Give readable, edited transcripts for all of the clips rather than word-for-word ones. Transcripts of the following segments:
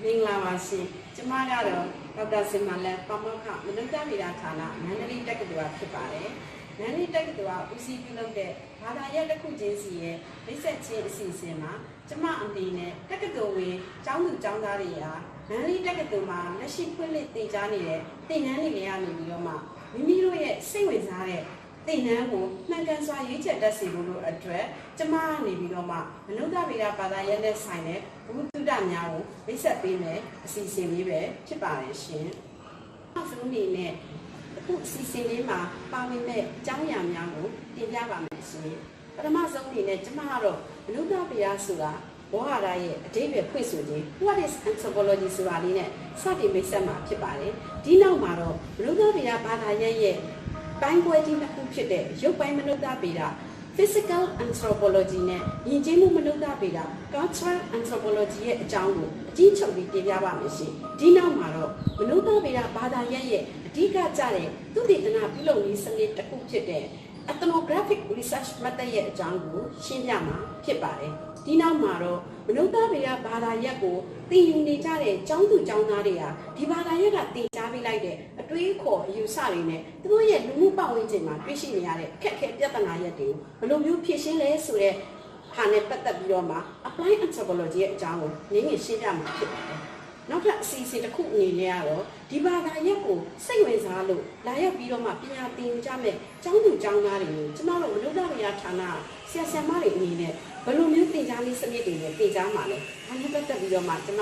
မင်္ဂလာပါရှင်ကျမကတော့ဒေါက်တာစင်မလက်ပမောက္ခမနုဿဗေဒဌာနမန္တလေးတက္ကသိုလ်ဖြစ်ပါတယ်မန္တလေးတက္ကသိုလ်ကဦးစီးပြုလုပ်တဲ့ဘာသာရပ်တစ်ခုချင်းစီရဲ့မိတ်ဆက်ချင်းအစီအစဉ်မှာကျမအနေနဲ့တက္ကသိုလ်ဝင်ကျောင်းသူကျောင်းသားတွေဟာမန္တလေးတက္ကသိုလ်မှာလက်ရှိဖွင့်လှစ်သင်ကြားနေတဲ့သင်တန်းတွေကနေပြီးတော့မှမိမိတို့ရဲ့စိတ်ဝင်စားတဲ့သင်တန်းကိုမှန်ကန်စွာရွေးချယ်တတ်စေဖို့လို့အတွက်ကျမကနေပြီးတော့မှမနုဿဗေဒဘာသာရပ်နဲ့ဆိုင်တဲ့ဘုသူတ္တများကိုမိတ်ဆက်ပေးမယ်အစီအစဉ်လေးပဲဖြစ်ပါတယ်ရှင်။နောက်ဆုံးအနေနဲ့အခုအစီအစဉ်လေးမှာပါဝင်မဲ့အကြောင်းအရာများကိုတင်ပြပါမယ်ရှင်။ပထမဆုံးအနေနဲ့ကျမကတော့မနုဿဗေဒဆိုတာဘောဟာရရဲ့အဓိပ္ပာယ်ဖွင့်ဆိုခြင်း What is Anthropology ဆိုတာလေးနဲ့စတင်မိတ်ဆက်မှာဖြစ်ပါတယ်။ဒီနောက်မှာတော့မနုဿဗေဒဘာသာရပ်ရဲ့ပိုင်းပွဲကြီးတစ်ခုဖြစ်တဲ့ရုပ်ပိုင်းမနုဿဗေဒ Physical Anthropology နဲ့ယဉ်ကျေးမှုမနုဿဗေဒ Cultural Anthropology ရဲ့အကြောင်းကိုအကြီးချုပ်ပြီးတင်ပြပါမယ်ရှင်။ဒီနောက်မှာတော့မနုဿဗေဒဘာသာရပ်ရဲ့အဓိကကျတဲ့သုတေသနပြုလုပ်နည်းစနစ်တစ်ခုဖြစ်တဲ့ Ethnographic Research Method ရဲ့အကြောင်းကိုရှင်းပြမှာဖြစ်ပါတယ်။ဒီနောက်မှာတော့မနုဿဗေဒဘာသာရပ်ကိုသင်ယူနေကြတဲ့ကျောင်းသူကျောင်းသားတွေဟာဒီဘာသာရပ်ကသင်ကြားပေးလိုက်တဲ့အတွေးအခေါ်အယူဆတွေနဲ့သူတို့ရဲ့လူမှုပတ်ဝန်းကျင်မှာတွေ့ရှိနေရတဲ့အခက်အခဲပြဿနာရပ်တွေကိုဘယ်လိုမျိုးဖြေရှင်းလဲဆိုတဲ့ဟာနဲ့ပတ်သက်ပြီးတော့မှ Apply Anthropology ရဲ့အကြောင်းကိုနည်းနည်းရှင်းပြမှာဖြစ်ပါတယ်။နောက်ထပ်အစီအစဉ်တစ်ခုအနေနဲ့ကတော့ဒီဘာသာရပ်ကိုစိတ်ဝင်စားလို့လာရောက်ပြီးတော့မှပညာသင်ကြမဲ့ကျောင်းသူကျောင်းသားတွေကိုကျမတို့မနုဿဗေဒဌာနဆရာဆရာမတွေအနေနဲ့ဘယ်လိုမျိုးသင်ကြားနည်းစနစ်တွေနဲ့သင်ကြားမှာလဲဒါနဲ့ပတ်သက်ပြီးတော့မှကျမ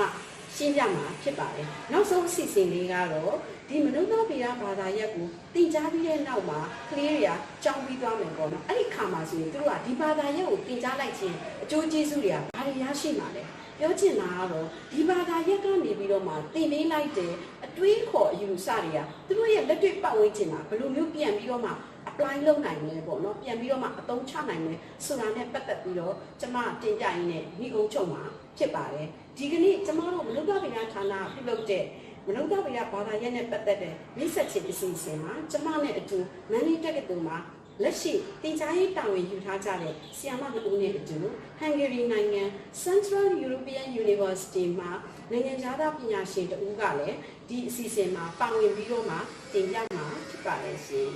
ရှင်းပြမှာဖြစ်ပါတယ်နောက်ဆုံးအစီအစဉ်လေးကတော့ဒီမနုဿဗေဒဘာသာရပ်ကိုသင်ကြားပြီးတဲ့နောက်မှာကလေးတွေကကြောင်းပြီးသွားမယ်ပေါ့နော်အဲ့ဒီခါမှာဆိုရင်သူတို့ကဒီဘာသာရပ်ကိုသင်ကြားလိုက်ခြင်းအကျိုးကျေးဇူးတွေကဘာတွေရရှိမှာလဲပြောချင်တာကတော့ဒီဘာသာရပ်ကနေပြီးတော့မှသင်ပေးလိုက်တဲ့အတွေးခေါ်အယူဆတွေကသူတို့ရဲ့လက်တွေ့ပတ်ဝန်းကျင်မှာဘယ်လိုမျိုးပြန်ပြီးတော့မှapply လုပ်နိုင်လဲပေါ့နော်ပြန်ပြီးတော့မှအသုံးချနိုင်မယ်ဆိုတာနဲ့ပတ်သက်ပြီးတော့ကျမတင်ပြရင်းနဲ့ညီကုန်းချုပ်မှာဖြစ်ပါတယ်ဒီကနေ့ကျမတို့မနုဿဗေဒဌာနပြုလုပ်တဲ့မနုဿဗေဒဘာသာရပ်နဲ့ပတ်သက်တဲ့မိတ်ဆက်ခြင်းအစီအစဉ်မှာကျမနဲ့အတူမန္တလေးတက္ကသိုလ်မှာလက်ရှိသင်ကြားရေးတာဝန်ယူထားကြတဲ့ဆရာမတို့နဲ့အတူဟန်ဂေရီနိုင်ငံ Central European University မှာနိုင်ငံခြားသားပညာရှင်တဦးကလည်းဒီအစီအစဉ်မှာပါဝင်ပြီးတော့မှတင်ပြမှာဖြစ်ပါလေရှင်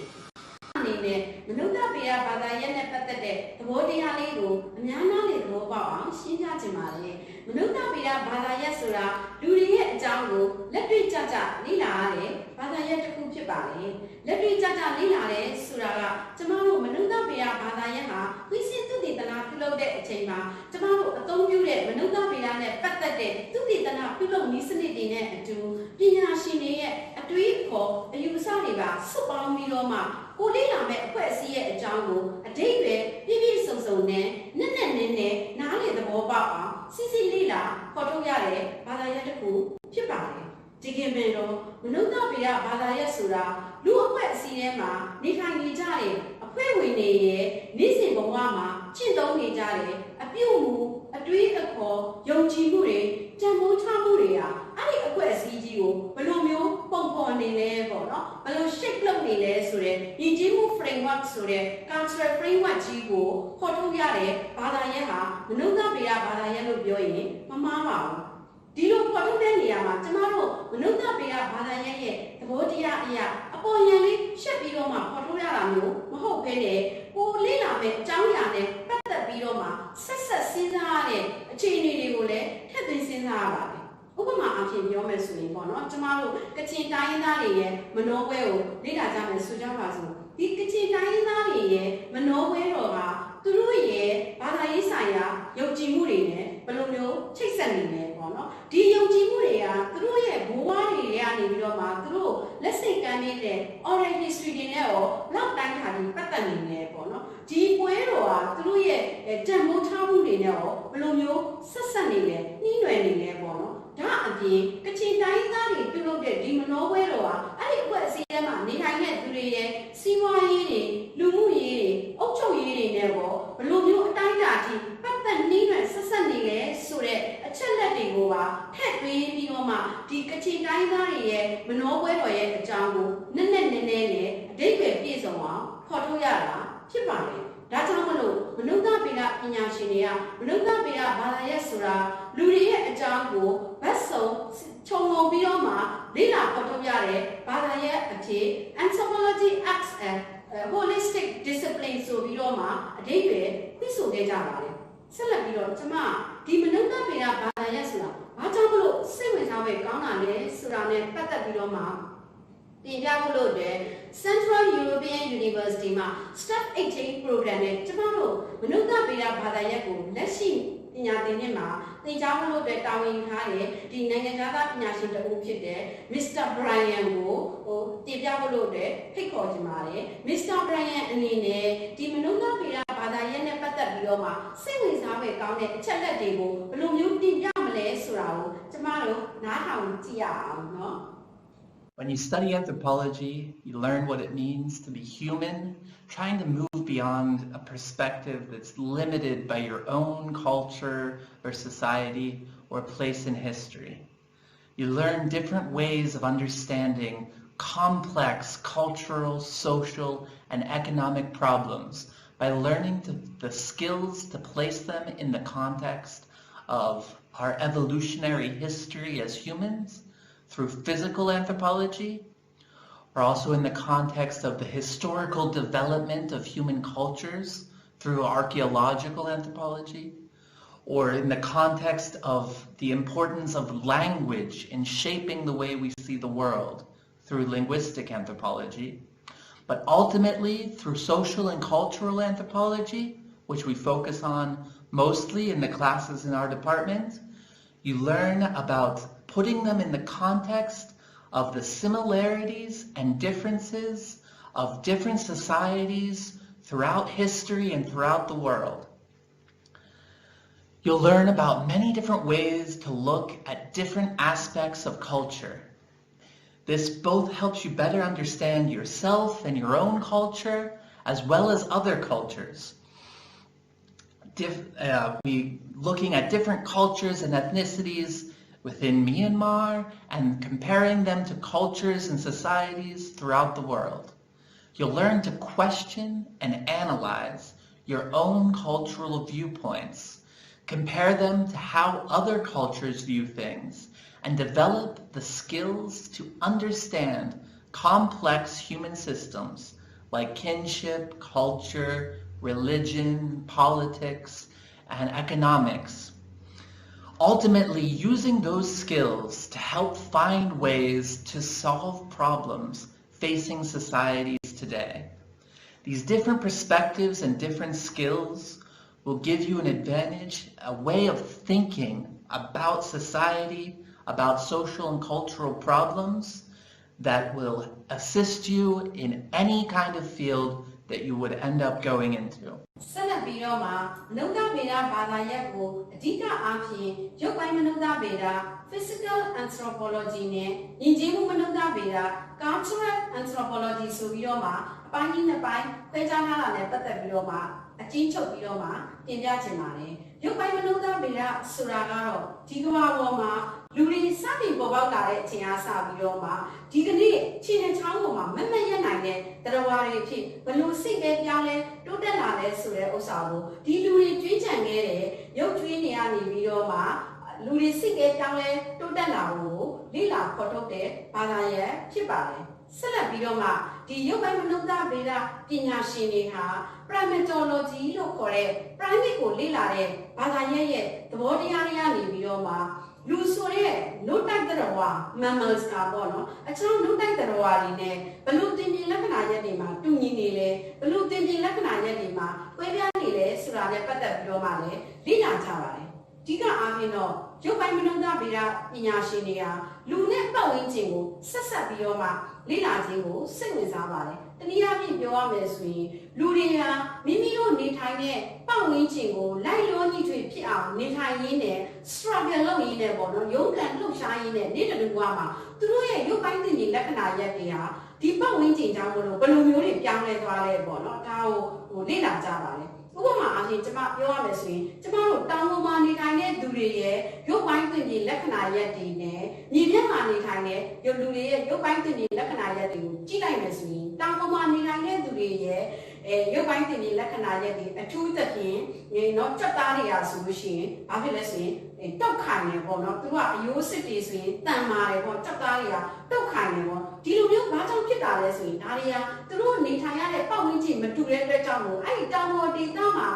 အနေနဲ့မနုဿဗေဒဘာသာရပ်နဲ့ပတ်သက်တဲ့သဘောတရားလေးကိုအများနာလေသဘောပေါက်အောင်ရှင်းပြချင်ပါတယ်မနုဿဗေဒဘာသာရပ်ဆိုတာလူတွေရဲ့အကြောင်းကိုလက်တွေ့ကျကျလေ့လာရတဲ့ဘာသာရပ်တစ်ခုဖြစ်ပါတယ်လက်တွေ့ကျကျလေ့လာတဲ့ဆိုတာကကျမတို့မနုဿဗေဒဘာသာရပ်ဟာဝိသေသုတေသနပြုလုပ်တဲ့အချိန်မှာကျမတို့အသုံးပြုတဲ့မနုဿဗေဒနဲ့ပတ်သက်တဲ့သုတေသနပြုလုပ်နည်းစနစ်တွေနဲ့အတူပညာရှင်တွေရဲ့အတွေးအခေါ်အယူအဆတွေကစုပေါင်းပြီးတော့မှကိုလေ့လာမဲ့အဖွဲ့အစည်းရဲ့အကြောင်းကိုအဓိပ္ပာယ်ပြည့်ပြည့်စုံစုံနဲ့နက်နက်နဲနဲနားလည်သဘောပေါက်အောင်စစ်စစ်လေ့လာဖော်ထုတ်ရတဲ့ဘာသာရပ်တစ်ခုဖြစ်ပါတယ်ဒီကနေ့တော့မနုဿဗေဒဘာသာရပ်ဆိုတာလူအဖွဲ့အစည်းထဲမှာနေထိုင်နေကြတဲ့အဖွဲ့ဝင်တွေရဲ့နေ့စဉ်ဘဝမှာကျင့်သုံးနေကြတဲ့အပြုအမူအတွေးအခေါ်ယုံကြည်မှုတွေတန်ဖိုးထားမှုတွေဟာအဲ့ဒီအဖွဲ့အစည်းကြီးကိုဘယ်လိုမျိုးပုံဖော်နေလဲပေါ့နော်ဘယ်လို shape လုပ်နေလဲဆိုတဲ့ယဉ်ကျေးမှု framework ဆိုတဲ့ cultural framework ကြီးကိုဖော်ထုတ်ရတဲ့ဘာသာရပ်ဟာမနုဿဗေဒဘာသာရပ်လို့ပြောရင်မမှားပါဘူးဒီလိုဖော်ထုတ်တဲ့နေရာမှာကျမတို့မနုဿဗေဒဘာသာရပ်ရဲ့သဘောတရားအရာအပေါ်ယံလေးရှက်ပြီးတော့မှဖော်ထုတ်ရတာမျိုးမဟုတ်ဘဲနဲ့ကိုလေ့လာမဲ့အကြောင်းအရာနဲ့ပတ်သက်ပြီးတော့မှဆက်ဆက်စဉ်းစားရတဲ့အခြေအနေတွေကိုလည်းထည့်သွင်းစဉ်းစားရပါတယ်ဥပမာအဖြစ်ပြောမယ်ဆိုရင်ပေါ့နော်ကျမတို့ကချင်တိုင်းရင်းသားတွေရဲ့မနောပွဲကိုလေ့လာကြမယ်ဆိုကြပါစို့ဒီကချင်တိုင်းရင်းသားတွေရဲ့မနောပွဲတော်ကသူတို့ရဲ့ဘာသာရေးဆိုင်ရာယုံကြည်မှုတွေနဲ့ဘယ်လိုမျိုးချိတ်ဆက်နေလဲပေါ့နော်ဒီယုံကြည်မှုတွေကသူတို့ရဲ့ဘဝတွေကနေပြီးတော့မှသူတို့လက်စိတ်ကမ်းနေတဲ့ oral history တွေနဲ့ရောလောက်တိုင်းခါကြီးပတ်သက်နေတယ်ပေါ့နော်ဒီပွဲတော်ကသူတို့ရဲ့တန်ဖိုးထားမှုတွေနဲ့ရောဘယ်လိုမျိုးဆက်ဆက်နေလဲနှီးနွယ်နေလဲပေါ့နော်ဒါအပြင်ကချင်တိုင်းသားတွေပြုလုပ်တဲ့ဒီမနောပွဲတော်ဟာအဲ့ဒီအဖွဲ့အစည်းထဲမှာနေထိုင်တဲ့သူတွေရဲ့စီးပွားရေးတွေလူမှုရေးတွေအုပ်ချုပ်ရေးတွေနဲ့ပေါ့ဘယ်လိုမျိုးအတိုင်းအတာထိပတ်သက်နှီးနွယ်ဆက်ဆက်နေလဲဆိုတဲ့အချက်လက်တွေကိုပါထည့်သွင်းပြီးတော့မှဒီကချင်တိုင်းသားတွေရဲ့မနောပွဲတော်ရဲ့အကြောင်းကိုနက်နက်နဲနဲနဲ့အဓိပ္ပာယ်ပြည့်စုံအောင်ဖော်ထုတ်ရတာဖြစ်ပါတယ်ဒါကြောင့်မလို့မနုဿဗေဒပညာရှင်တွေကမနုဿဗေဒဘာသာရပ်ဆိုတာလူတွေရဲ့အကြောင်းကိုဘတ်စာ so Chomo Bioma, Lila Potoyare, Badaye, Ati, Anthropology acts a holistic discipline so Bioma, a David, Piso de Java. Celebiro, Tama, Dimanuka Bia Badayasla, Batamolo, same with our Ghana, Surane, Pata Bioma. The Central European University Staff Exchange Program tomorrow. Manuka Bida Badayaku, Lessi Inatinima, the Javalo de Tawin Hare, the Nangata Pinashita Upide, Mr. Brian Wu, or the Javalo de Picojimare, Mr. Brian Nine, the Manuka Bida Badayana Pata Bioma, same with our county Chalatibo, Blue Yamale Surau, tomorrow, Naham Tia, no? When you study anthropology, you learn what it means to be human, trying to move beyond a perspective that's limited by your own culture or society or place in history. You learn different ways of understanding complex cultural, social, and economic problems by learning the skills to place them in the context of our evolutionary history as humans, through physical anthropology, or also in the context of the historical development of human cultures through archaeological anthropology, or in the context of the importance of language in shaping the way we see the world through linguistic anthropology, but ultimately through social and cultural anthropology, which we focus on mostly in the classes in our department. You learn about putting them in the context of the similarities and differences of different societies throughout history and throughout the world. You'll learn about many different ways to look at different aspects of culture. This both helps you better understand yourself and your own culture, as well as other cultures. We looking at different cultures and ethnicities within Myanmar and comparing them to cultures and societies throughout the world. You'll learn to question and analyze your own cultural viewpoints, compare them to how other cultures view things, and develop the skills to understand complex human systems like kinship, culture, religion, politics, and economics. Ultimately, using those skills to help find ways to solve problems facing societies today. These different perspectives and different skills will give you an advantage, a way of thinking about society, about social and cultural problems that will assist you in any kind of field that you would end up going into. Physical anthropology, cultural anthropology, a change of Bioma, India Chimane. You buy Manuda Bira, Suragaro, Tigua Woma, Luri Sabi Bobala, Tiasa Bioma, Tigani, Chin Changoma, Memayanane, Tarawari, Balusi Yale, Tutelale, Sure Osabo, Tiluri Twitchangere, Yotwiniani Bioma, Luri Sige Tale, Tutelao, Lila Potote, Palaye, Chipale. Celebiroma, the Yoga Manuda Bira, Pinashiniha, primatology, locore, primico lilare, Palaye, the body ariani bioma, Lusore, no tag the rawa, mammals carbono, a child no tag the rawarine, Balutin Lacanayadima, Tuninile, Balutin Lacanayadima, Quevianile, Surade Patabiomale, Lina Tavare. Diga Avino, Yoga Manuda Bira, Pinashinia, Lune Bowing, Sasa Bioma, Lila Jingo, sing with Avare, the Niabi Bioma Sui, Luria, Mimio Nitane, Bowing Jingo, Lilo Nitri Pia, Nitayine, Struggle in a bono, young and look shy in a needed Guama, through you find the Lacana Yatia, the Bowing Jingo, Balumuri, Piane Vale Bono, Tao, Lila Javale. Uma, I think about your message. Tomorrow, down money tiny, do it, you're going to need Lacana Yatine, Nidia money tiny, you do it, you're going to need Lacana Yatu, Gina message, down money tiny, do it, you're going to need Lacana Yati, a 2 13, not Chataria solution, obviously, တောက်ခိုင်နေပေါ့နော်သူကအယိုးစစ်တွေဆိုရင်တန်မာတယ်ပေါ့ကြောက်သားတွေကတောက်ခိုင်နေပေါ့ဒီလိုမျိုးဘာကြောင့်ဖြစ်တာလဲဆိုရင်ဒါတွေကသူတို့နေထိုင်ရတဲ့ပတ်ဝန်းကျင်မတူတဲ့အတွက်ကြောင့်မို့အဲ့ဒီတောင်ပေါ်ဒေသမှာ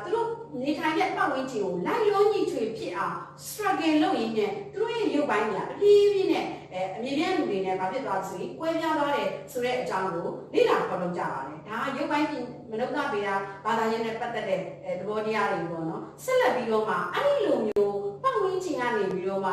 သူတို့နေထိုင်တဲ့ပတ်ဝန်းကျင်ကိုလိုက်ရောညီထွေဖြစ်အောင် struggle လုပ်ရင်းနဲ့သူတို့ရဲ့ရုပ်ပိုင်းတွေကအပြည့်အပြည့်နဲ့အမြင်နဲ့လူတွေနဲ့ဘာဖြစ်သွားဆိုရင်ကွဲပြားသွားတယ်ဆိုတဲ့အကြောင်းကိုလေ့လာဖော်ထုတ်ကြပါတယ်ဒါကရုပ်ပိုင်းမနုဿဗေဒဘာသာရေးနဲ့ပတ်သက်တဲ့သဘောတရားတွေပေါ့နော်ဆက်လက်ပြီးတော့မှအဲ့ဒီလိုမျိုးပတ်ဝန်းကျင်ကနေပြီးတော့မှ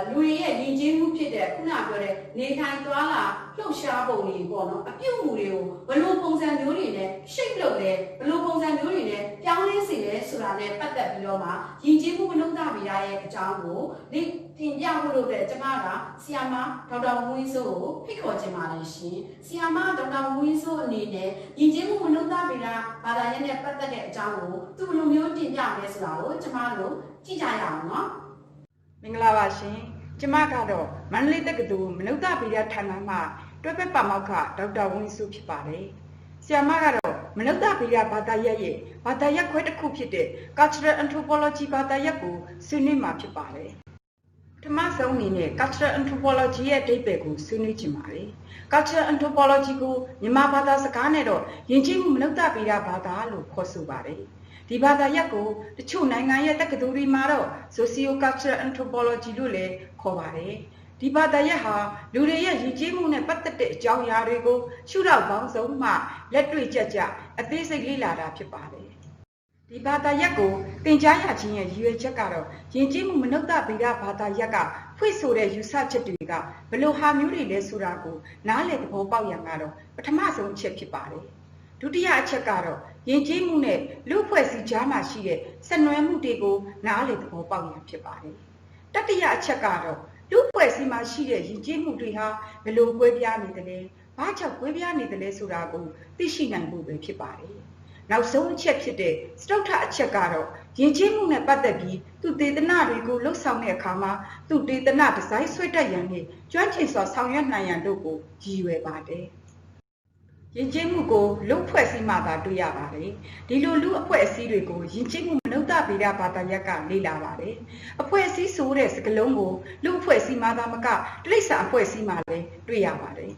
လူတွေရဲ့ယဉ်ကျေးမှုဖြစ်တဲ့ခုနပြောတဲ့နေထိုင်သွားလာလှုပ်ရှားပုံတွေပေါ့နော်အပြုအမူတွေကိုဘယ်လိုပုံစံမျိုးတွေနဲ့ shape လုပ်လဲဘယ်လိုပုံစံမျိုးတွေနဲ့ပြောင်းလဲစေလဲဆိုတာနဲ့ပတ်သက်ပြီးတော့မှယဉ်ကျေးမှုမနုဿဗေဒရဲ့အကြောင်းကိုတင်ပြဖို့လို့တဲ့ကျွန်မကဆီယာမဒေါက်တာဝင်းစိုးကိုဖိတ်ခေါ်ခြင်းပါတယ်ရှင်ဆီယာမဒေါက်တာဝင်းစိုးအနေနဲ့ယဉ်ကျေးမှုမနုဿဗေဒဘာသာရေးနဲ့ပတ်သက်တဲ့အကြောင်းကိုသူ့လိုမျိုးတင်ပြမယ်ဆိုတာကိုကျွန်မတို့ကြည့်ကြရအောင်နော်မင်္ဂလာပါရှင်ကျမကတော့မန္တလေးတက္ကသိုလ်မနုဿဗေဒဌာနမှတွဲဖက်ပါမောက္ခဒေါက်တာဝင်းစိုးဖြစ်ပါတယ်ဆရာမကတော့မနုဿဗေဒဘာသာရပ်ရဲ့ဘာသာရပ်ခွဲတစ်ခုဖြစ်တဲ့ Cultural Anthropology ဘာသာရပ်ကိုဆွေးနွေးမှာဖြစ်ပါတယ်ပထမဆုံးအနေနဲ့ Cultural Anthropology ရဲ့အဓိပ္ပာယ်ကိုဆွေးနွေးချင်ပါတယ် Cultural Anthropology ကိုမြန်မာဘာသာစကားနဲ့တော့ယဉ်ကျေးမှုမနုဿဗေဒဘာသာလို့ခေါ်ဆိုပါတယ်ဒီဘာသာရပ်ကိုတချို့နိုင်ငံရဲ့တက္ကသိုလ်တွေမှာတော့ Socio-Cultural Anthropology လို့လည်းခေါ်ပါတယ်ဒီဘာသာရပ်ဟာလူတွေရဲ့ယဉ်ကျေးမှုနဲ့ပတ်သက်တဲ့အကြောင်းအရာတွေကိုရှုထောင့်ပေါင်းစုံမှလက်တွေ့ကျကျအသေးစိတ်လေ့လာတာဖြစ်ပါတယ်ဒီဘာသာရပ်ကိုသင်ကြားရခြင်းရဲ့ရည်ရွယ်ချက်ကတော့ယဉ်ကျေးမှုမနုဿဗေဒဘာသာရပ်ကဖွင့်ဆိုတဲ့ယူဆချက်တွေကဘယ်လိုဟာမျိုးတွေလဲဆိုတာကိုနားလည်သဘောပေါက်ရန်ကတော့ပထမဆုံးအချက်ဖြစ်ပါတယ်ဒုတိယအချက်ကတော့ယဉ်ကျေးမှုနဲ့လူ့အဖွဲ့အစည်းကြားမှာရှိတဲ့ဆက်နွယ်မှုတွေကိုနားလည်သဘောပေါက်ရန်ဖြစ်ပါတယ်တတိယအချက်ကတော့လူ့အဖွဲ့အစည်းမှာရှိတဲ့ယဉ်ကျေးမှုတွေဟာဘယ်လိုကွဲပြားနေသလဲဘာကြောင့်ကွဲပြားနေသလဲဆိုတာကိုသိရှိနိုင်ဖို့ပဲဖြစ်ပါတယ်နောက်ဆုံးအချက်ဖြစ်တဲ့စတုတ္ထအချက်ကတော့ယဉ်ကျေးမှုနဲ့ပတ်သက်ပြီးသူတေသနတွေကိုလှုပ်ဆောင်တဲ့အခါမှာသူတေသနဒီဇိုင်းဆွဲတတ်ရန်နဲ့ကျွမ်းကျင်စွာဆောင်ရွက်နိုင်ရန်တို့ကိုရည်ရွယ်ပါတယ်ယဉ်ကျေးမှုကိုလူအဖွဲ့အစည်းမှသာတွေ့ရပါတယ်ဒီလိုလူအဖွဲ့အစည်းတွေကိုယဉ်ကျေးမှုမနုဿဗေဒဘာသာရပ်ကလေ့လာပါတယ်အဖွဲ့အစည်းဆိုတဲ့စကားလုံးကိုလူအဖွဲ့အစည်းမှသာမကတိရစ္ဆာန်အဖွဲ့အစည်းမှလည်းတွေ့ရပါတယ်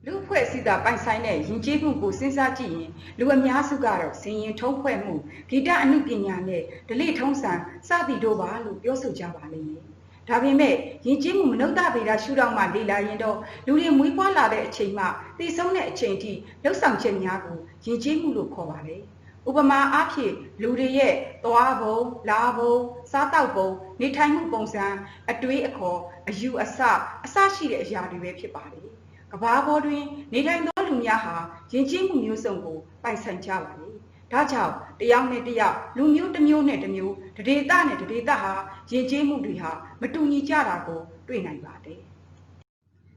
လူအဖွဲ့အစည်းသာပိုင်ဆိုင်တဲ့ယဉ်ကျေးမှုကိုစဉ်းစားကြည့်ရင်လူအများစုကတော့စင်ရင်ထုံးဖွဲ့မှုဂီတအနုပညာနဲ့ဓလေ့ထုံးစံစသည်တို့ပါလို့ပြောဆိုကြပါလိမ့်မယ်ဒါပေမဲ့ယဉ်ကျေးမှုမနုဿဗေဒရှုထောင့်မှလေ့လာရင်တော့လူတွေမွေးဖွားလာတဲ့အချိန်မှသိဆုံးတဲ့အချိန်ထိလှုပ်ဆောင်ချက်များကိုယဉ်ကျေးမှုလို့ခေါ်ပါတယ်။ဥပမာအားဖြင့်လူတွေရဲ့သွားပုံ၊လာပုံ၊စားတောက်ပုံနေထိုင်မှုပုံစံအတွေးအခေါ်အယူအဆရှိတဲ့အရာတွေပဲဖြစ်ပါတယ်။ကမ္ဘာပေါ်တွင်နေထိုင်သောလူများဟာယဉ်ကျေးမှုမျိုးစုံကိုပိုင်ဆိုင်ကြပါလေ။ဒါကြောင့်တယောက်နဲ့တယောက်လူမျိုးတစ်မျိုးနဲ့တစ်မျိုးတဒေသနဲ့တဒေသဟာယဉ်ကျေးမှုတွေဟာမတူညီကြတာကိုတွေ့နိုင်ပါတယ်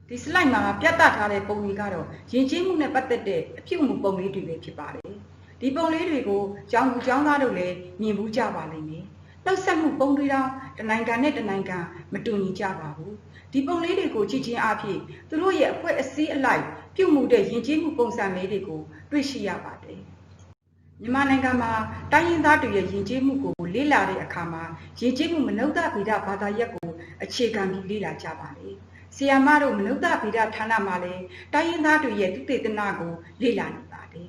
ဒီစလိုက်မှာပြသထားတဲ့ပုံတွေကတော့ယဉ်ကျေးမှုနဲ့ပတ်သက်တဲ့အပြုအမူပုံလေးတွေပဲဖြစ်ပါတယ်ဒီပုံလေးတွေကိုကျောင်းသူကျောင်းသားတို့လည်းမြင်ဘူးကြပါလိမ့်မယ်လှုပ်ဆက်မှုပုံတွေတော့တနိုင်ငံနဲ့တနိုင်ငံမတူညီကြပါဘူးဒီပုံလေးတွေကိုကြည့်ချင်းအဖြစ်သူတို့ရဲ့အဖွဲ့အစည်းအလိုက်ပြုမှုတဲ့ယဉ်ကျေးမှုပုံစံလေးတွေကိုတွေ့ရှိရပါတယ်မြန်မာနိုင်ငံမှာတိုင်းရင်းသားတွေရဲ့ယဉ်ကျေးမှုကိုလေ့လာတဲ့အခါမှာယဉ်ကျေးမှုမနုဿဗေဒဘာသာရပ်ကိုအခြေခံပြီးလေ့လာကြပါလေ။ဆီယာမတို့မနုဿဗေဒဌာနမှာလည်းတိုင်းရင်းသားတွေရဲ့သုတေသနကိုလေ့လာနေပါတယ်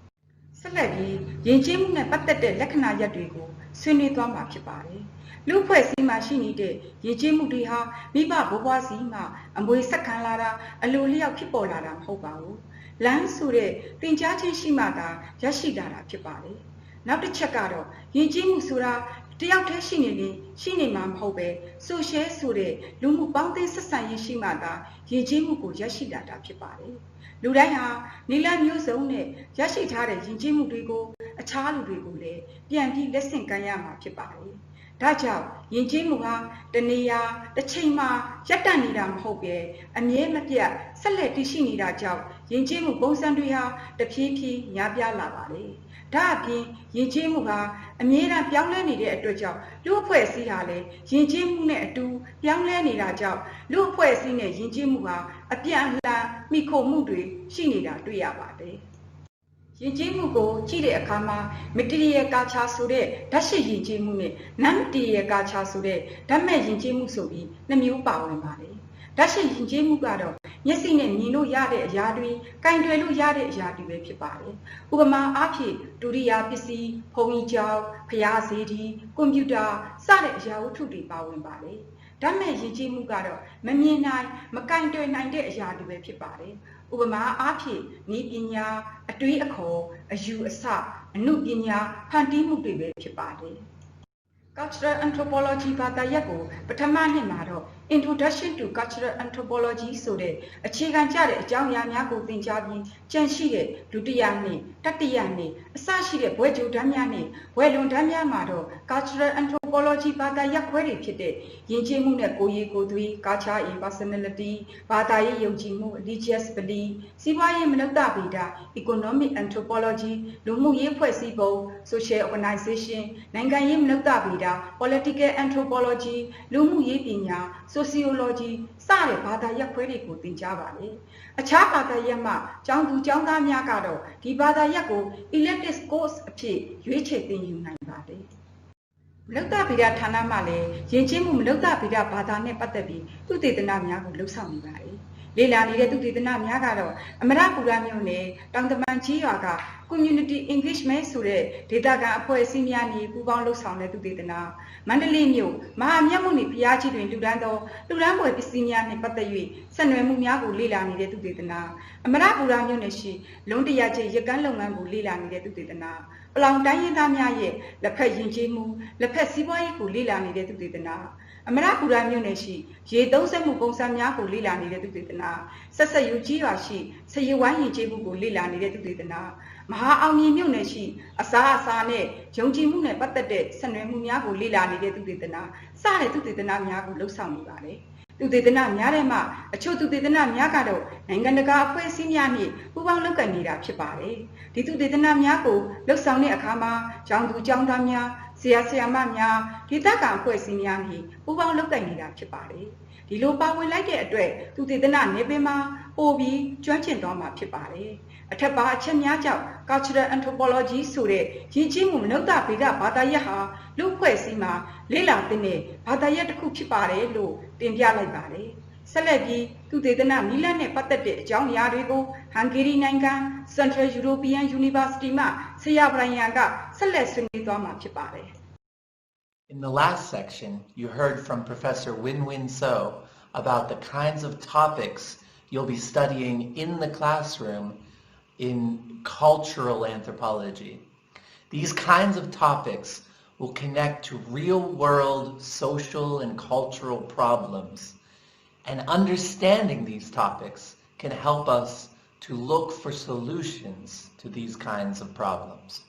။ဆက်လက်ပြီးယဉ်ကျေးမှုနဲ့ပတ်သက်တဲ့လက္ခဏာရပ်တွေကိုဆွေးနွေးသွားမှာဖြစ်ပါတယ်။လူအဖွဲ့အစည်းမှာရှိနေတဲ့ယဉ်ကျေးမှုတွေဟာမိဘဘိုးဘွားစီမှအမွေဆက်ခံလာတာအလိုလျောက်ဖြစ်ပေါ်လာတာမဟုတ်ပါဘူး။လမ်းဆိုတဲ့တင်ကြားခြင်းရှိမှသာရရှိလာတာဖြစ်ပါတယ်။နောက်တစ်ချက်ကတော့ယဉ်ကျေးမှုဆိုတာတယောက်တည်းရှိနေမှာမဟုတ်ပဲဆိုရှယ်ဆိုတဲ့လူမှုပေါင်းသင်းဆက်ဆံရေးရှိမှသာယဉ်ကျေးမှုကိုရရှိလာတာဖြစ်ပါတယ်။လူတိုင်းဟာနိလမျိုးစုံနဲ့ရရှိထားတဲ့ယဉ်ကျေးမှုတွေကိုအခြားလူတွေကိုလည်းပြန်ပြီးလက်ဆင့်ကမ်းရမှာဖြစ်ပါတယ်။ဒါကြောင့်ယဉ်ကျေးမှုဟာတနေရာတစ်ချိန်မှာရပ်တန့်နေတာမဟုတ်ပဲအမြဲမပြတ်ဆက်လက်တည်ရှိနေတာကြောင့်ယဉ်ကျေးမှုပုံစံတွေဟာတဖြည်းဖြည်းများပြားလာပါတယ်။ဒါအပြင်ယဉ်ကျေးမှုဟာအမြဲတမ်းပြောင်းလဲနေတဲ့အတွက်ကြောင့်လူအဖွဲ့အစည်းဟာလည်းယဉ်ကျေးမှုနဲ့အတူပြောင်းလဲနေတာကြောင့်လူအဖွဲ့အစည်းနဲ့ယဉ်ကျေးမှုဟာအပြန်အလှန်မိခိုမှုတွေရှိနေတာတွေ့ရပါတယ်။ ယဉ်ကျေးမှုကိုကြည့်တဲ့အခါမှာ material culture ဆိုတဲ့ဓာတ်ရှိယဉ်ကျေးမှုနဲ့ non material culture ဆိုတဲ့ဓာတ်မဲ့ယဉ်ကျေးမှုဆိုပြီးနှစ်မျိုးပါဝင်ပါတယ်။ဓာတ်ရှိယဉ်ကျေးမှုကတော့မျက်စိနဲ့မြင်လို့ရတဲ့အရာတွေ၊ကင်တွယ်လို့ရတဲ့အရာတွေပဲဖြစ်ပါတယ်။ဥပမာအားဖြင့်ဒုတိယပစ္စည်း၊ဘုံကြီးကျောင်း၊ဘုရားစေတီ၊ကွန်ပျူတာစတဲ့အရာဝတ္ထုတွေပါဝင်ပါတယ်။ဓာတ်မဲ့ယဉ်ကျေးမှုကတော့မမြင်နိုင်မကင်တွယ်နိုင်တဲ့အရာတွေပဲဖြစ်ပါတယ်။ဥပမာအားဖြင့်နည်းပညာအတွေးအခေါ်အယူအဆအနုပညာဖန်တီးမှုတွေပဲဖြစ်ပါတယ်။ Cultural Anthropology ဘာသာရပ်ကိုပထမနှစ်မှာတော့ Introduction to Cultural Anthropology ဆိုတဲ့အခြေခံကျတဲ့အကြောင်းအရာများကိုသင်ကြားပြီးကျန်ရှိတဲ့ဒုတိယနှစ်တတိယနှစ်အစရှိတဲ့ဘွဲ့ကြိုတန်းများနဲ့ဘွဲ့လွန်တန်းများမှာတော့ Cultural Anthropology ဘာသာရပ်ခွဲတွေဖြစ်တဲ့ယဉ်ကျေးမှုနဲ့ကိုယ်ရည်ကိုယ်သွေး Culture and Personality ဘာသာရေးယုံကြည်မှု Religious Belief စီးပွားရေးမနုဿဗေဒ Economic Anthropology လူမှုရေးဖွဲ့စည်းပုံ Social Organization နိုင်ငံရေးမနုဿဗေဒPolitical Anthropology လူမှုရေးပညာ Sociology စတဲ့ဘာသာရပ်ခွဲတွေကိုသင်ကြားပါလေ။အခြားဘာသာရပ်မှကျောင်းသူကျောင်းသားများကတော့ဒီဘာသာရပ်ကို elective course အဖြစ်ရွေးချယ်သင်ယူနိုင်ပါလေ။မနုဿဗေဒဌာနမှလည်းယဉ်ကျေးမှုမနုဿဗေဒဘာသာနဲ့ပတ်သက်ပြီးသုတေသနများကိုလှုပ်ဆောင်နေပါတယ်။လေ့လာနေတဲ့သုတေသနများကတော့အမရပူရမြို့နယ်တောင်တမန်ကြီးရွာက Community Engagement ဆိုတဲ့ဒေသခံအဖွဲ့အစည်းများနဲ့ပူးပေါင်းလှုပ်ဆောင်တဲ့သုတေသနမန္တလေးမြို့မဟာမြတ်မုနိဘုရားကြီးတွင်လှူဒါန်းသောလှူဒါန်းပွဲပစ္စည်းများနှင့်ပတ်သက်၍ဆက်နွယ်မှုများကိုလေ့လာနေတဲ့သုတေသနအမရပူရမြို့နယ်ရှိလုံးတရာကျရကန်းလုပ်ငန်းကိုလေ့လာနေတဲ့သုတေသနပလောင်တိုင်းရင်းသားများရဲ့လက်ဖက်ယဉ်ကျေးမှုလက်ဖက်စီးပွားရေးကိုလေ့လာနေတဲ့သုတေသနအမရပူရမြို့နယ်ရှိရေသုံးဆက်မှုပုံစံများကိုလေ့လာနေတဲ့သုတေသနဆက်ဆက်ယူကြီးရွာရှိဆရေဝိုင်းယဉ်ကျေးမှုကိုလေ့လာနေတဲ့သုတေသနမဟာအောင်မြေမြို့နယ်ရှိအစာနဲ့ယုံကြည်မှုနဲ့ပတ်သက်တဲ့ဆက်နွယ်မှုများကိုလေ့လာနေတဲ့သုတေသနစတဲ့သုတေသနများကိုလှုပ်ဆောင်နေပါတယ်။သုတေသနများထဲမှာအချို့သုတေသနများကတော့နိုင်ငံတကာအဖွဲ့အစည်းများနဲ့ပူးပေါင်းလုပ်ကိုင်နေတာဖြစ်ပါတယ်။ဒီသုတေသနများကိုလှုပ်ဆောင်တဲ့အခါမှာကျောင်းသူကျောင်းသားများဆရာဆရာမများဒေသခံအဖွဲ့အစည်းများနဲ့ပူးပေါင်းလုပ်ကိုင်နေတာဖြစ်ပါတယ်။ဒီလိုပါဝင်လိုက်တဲ့အတွက်သုတေသနနယ်ပယ်မှာပို့ပြီးကျွမ်းကျင်သွားမှာဖြစ်ပါတယ်။အထက်ပါအချက်များကြောင့် Cultural Anthropology ဆိုတဲ့ယဉ်ကျေးမှုမနုဿဗေဒဘာသာရပ်ဟာလူအဖွဲ့အစည်းမှာလေ့လာသင့်တဲ့ဘာသာရပ်တစ်ခုဖြစ်ပါတယ်လို့တင်ပြလိုက်ပါတယ်။ဆက်လက်ပြီးသုတေသနနည်းလမ်းနဲ့ပတ်သက်တဲ့အကြောင်းအရာတွေကိုဟန်ဂေရီနိုင်ငံ Central European University မှဆရာဗရိုင်ယန်ကဆက်လက်ဆွေးနွေးသွားမှာဖြစ်ပါတယ်။ In the last section, you heard from Professor Win-Win So about the kinds of topics you'll be studying in the classroom in cultural anthropology. These kinds of topics will connect to real-world social and cultural problems, and understanding these topics can help us to look for solutions to these kinds of problems.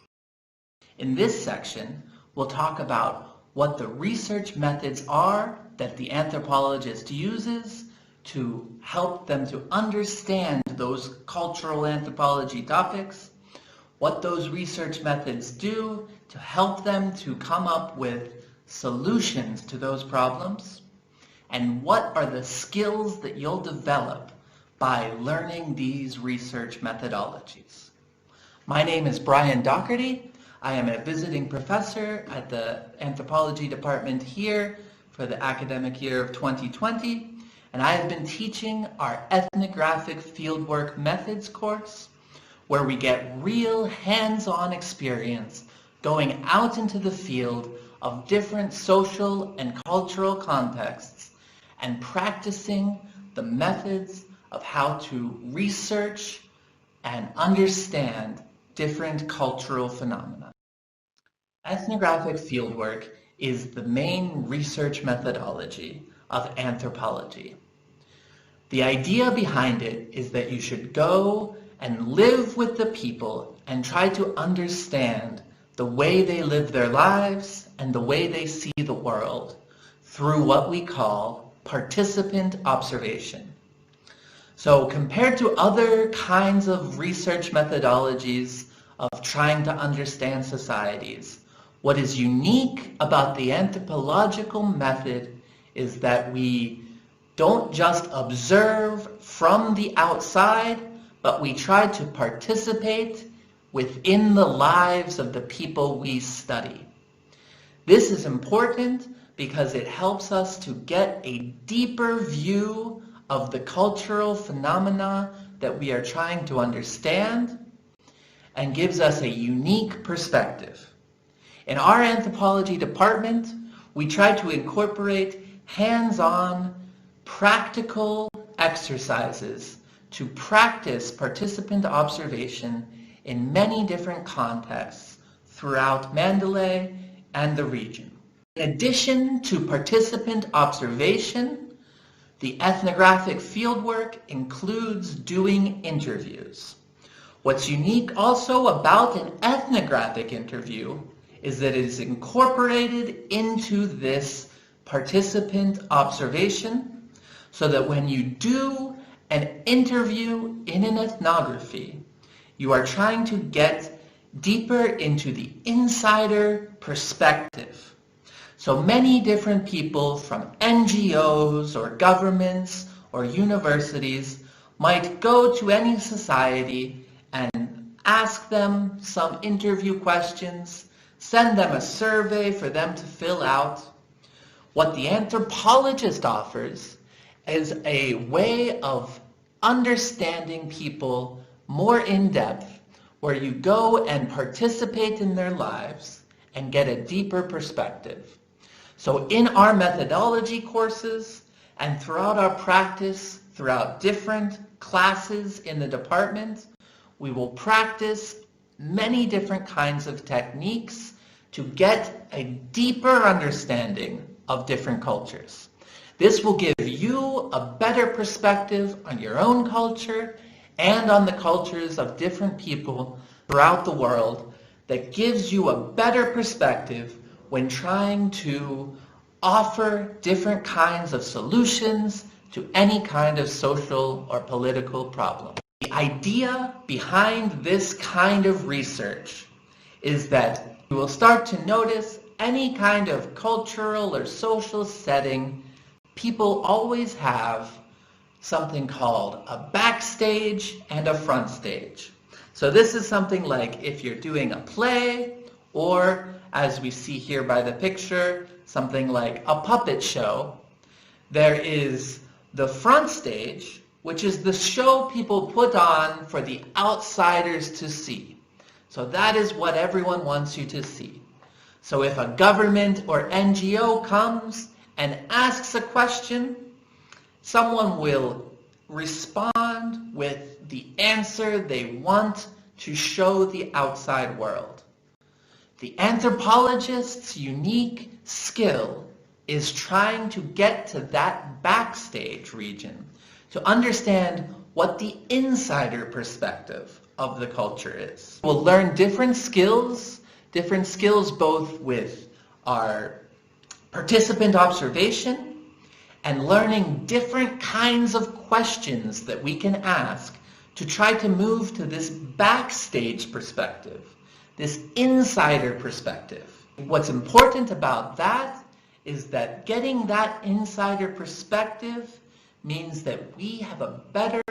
In this section, we'll talk about what the research methods are that the anthropologist uses to help them to understand those cultural anthropology topics, what those research methods do to help them to come up with solutions to those problems, and what are the skills that you'll develop by learning these research methodologies. My name is Brian Doherty. I am a visiting professor at the anthropology department here for the academic year of 2020. And I have been teaching our Ethnographic Fieldwork Methods course, where we get real hands-on experience going out into the field of different social and cultural contexts and practicing the methods of how to research and understand different cultural phenomena. Ethnographic fieldwork is the main research methodology of anthropology. The idea behind it is that you should go and live with the people and try to understand the way they live their lives and the way they see the world through what we call participant observation. So compared to other kinds of research methodologies of trying to understand societies, what is unique about the anthropological method is that we don't just observe from the outside, but we try to participate within the lives of the people we study. This is important because it helps us to get a deeper view of the cultural phenomena that we are trying to understand and gives us a unique perspective. In our anthropology department, we try to incorporate hands-on, practical exercises to practice participant observation in many different contexts throughout Mandalay and the region. In addition to participant observation, the ethnographic fieldwork includes doing interviews. What's unique also about an ethnographic interview is that it is incorporated into this participant observation so that when you do an interview in an ethnography, you are trying to get deeper into the insider perspective. So many different people from NGOs or governments or universities might go to any society and ask them some interview questions, send them a survey for them to fill out. What the anthropologist offers is a way of understanding people more in depth, where you go and participate in their lives and get a deeper perspective. So in our methodology courses and throughout our practice, throughout different classes in the department, we will practice many different kinds of techniques to get a deeper understanding of different cultures. This will give you a better perspective on your own culture and on the cultures of different people throughout the world that gives you a better perspective when trying to offer different kinds of solutions to any kind of social or political problem. The idea behind this kind of research is that you will start to notice any kind of cultural or social setting, people always have something called a backstage and a front stage. So this is something like if you're doing a play, or as we see here by the picture, something like a puppet show. There is the front stage, which is the show people put on for the outsiders to see. So that is what everyone wants you to see. So if a government or NGO comes and asks a question, someone will respond with the answer they want to show the outside world. The anthropologist's unique skill is trying to get to that backstage region to understand what the insider perspective of the culture is. We'll learn different skills both with our participant observation and learning different kinds of questions that we can ask to try to move to this backstage perspective, this insider perspective. What's important about that is that getting that insider perspective means that we have a better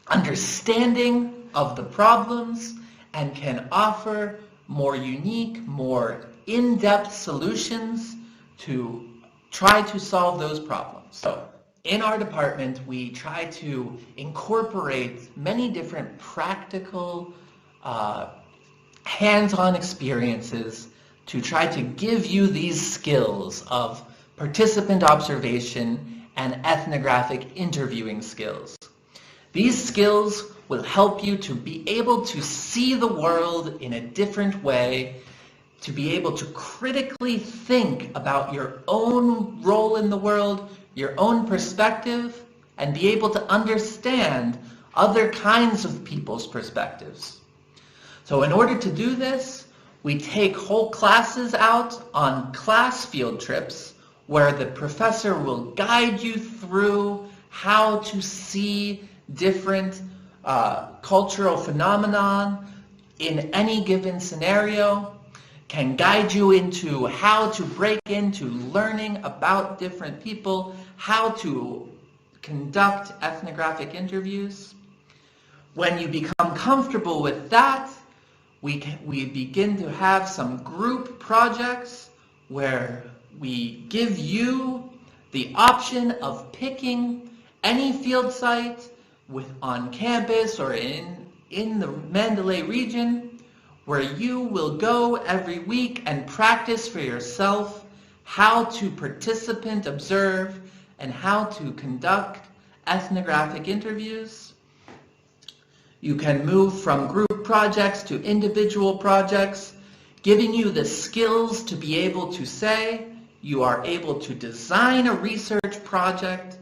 understanding of the problems and can offer more unique, more in-depth solutions to try to solve those problems. So in our department, we try to incorporate many different practical, hands-on experiences to try to give you these skills of participant observation and ethnographic interviewing skills. These skills will help you to be able to see the world in a different way, to be able to critically think about your own role in the world, your own perspective, and be able to understand other kinds of people's perspectives. So in order to do this, we take whole classes out on class field trips where the professor will guide you through how to see different cultural phenomenon in any given scenario, can guide you into how to break into learning about different people, how to conduct ethnographic interviews. When you become comfortable with that, we begin to have some group projects where we give you the option of picking any field site on campus or in the Mandalay region, where you will go every week and practice for yourself how to participant observe and how to conduct ethnographic interviews. You can move from group projects to individual projects, giving you the skills to be able to say you are able to design a research project,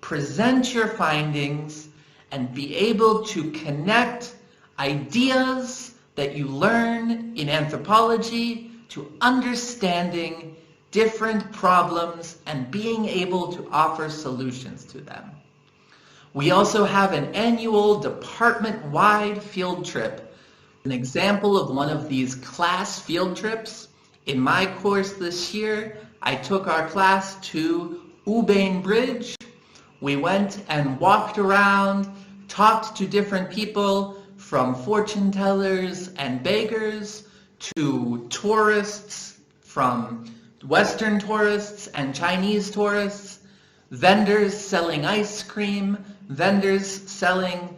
present your findings, and be able to connect ideas that you learn in anthropology to understanding different problems and being able to offer solutions to them. We also have an annual department-wide field trip. An example of one of these class field trips, in my course this year, I took our class to Ubain Bridge. We went and walked around, talked to different people, from fortune tellers and beggars to tourists, from Western tourists and Chinese tourists, vendors selling ice cream, vendors selling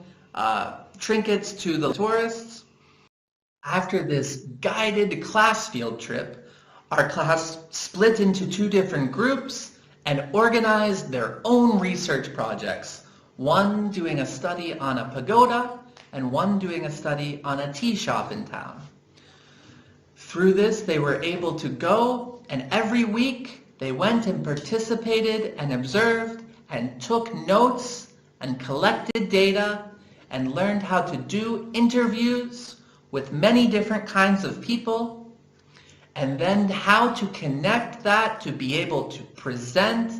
trinkets to the tourists. After this guided class field trip, our class split into two different groups and organized their own research projects, one doing a study on a pagoda and one doing a study on a tea shop in town. Through this, they were able to go, and every week they went and participated and observed and took notes and collected data and learned how to do interviews with many different kinds of people, and then how to connect that to be able to present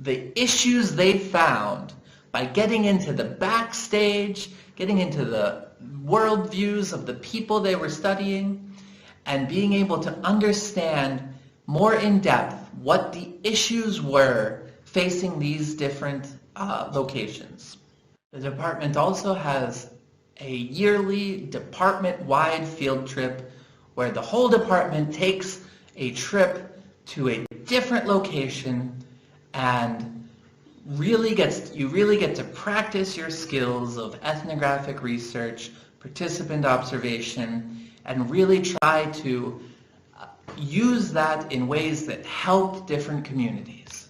the issues they found by getting into the backstage, getting into the worldviews of the people they were studying, and being able to understand more in depth what the issues were facing these different locations. The department also has a yearly department-wide field trip where the whole department takes a trip to a different location and you really get to practice your skills of ethnographic research, participant observation, and really try to use that in ways that help different communities.